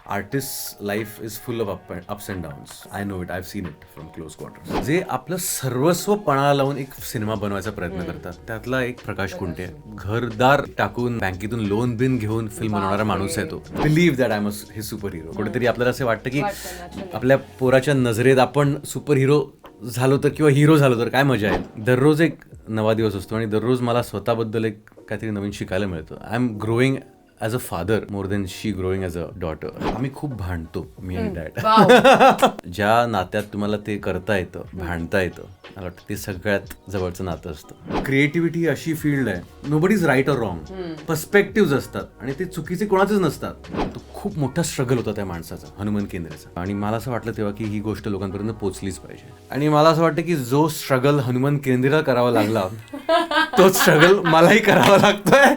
Artist life is full of ups and downs. I know it, I have seen it from close quarters. जे आपलं सर्वस्व पणाला लावून एक सिनेमा बनवायचा प्रयत्न करतात, त्यातला एक प्रकाश कुंटे. घरदार टाकून बँकेतून लोन बिन घेऊन फिल्म बनवणारा माणूस आहे तो. बिलीव्ह दॅट आय एम हे सुपर हिरो. कुठेतरी आपल्याला असं वाटतं की आपल्या पोराच्या नजरेत आपण सुपर हिरो झालो तर किंवा हिरो झालो तर काय मजा आहे. दररोज एक नवा दिवस असतो आणि दररोज मला स्वतःबद्दल एक काहीतरी नवीन शिकायला मिळतं. I am growing as a father more than she growing as a daughter. आम्ही खूप भांडतो, मी आणि डॅड. ज्या नात्यात तुम्हाला ते करता येतं, भांडता येतं, मला वाटतं ते सगळ्यात जवळचं नातं असतं. क्रिएटिव्हिटी अशी फील्ड आहे, nobody is right or wrong. Perspective असतात आणि ते चुकीचे कोणाचेच नसतात. तो खूप मोठा स्ट्रगल होता त्या माणसाचा, हनुमान केंद्रेचा. आणि मला असं वाटलं तेव्हा की ही गोष्ट लोकांपर्यंत पोहोचलीच पाहिजे. आणि मला असं वाटतं की जो स्ट्रगल हनुमान केंद्रेला करावा लागला तो स्ट्रगल मलाही करावा लागतोय.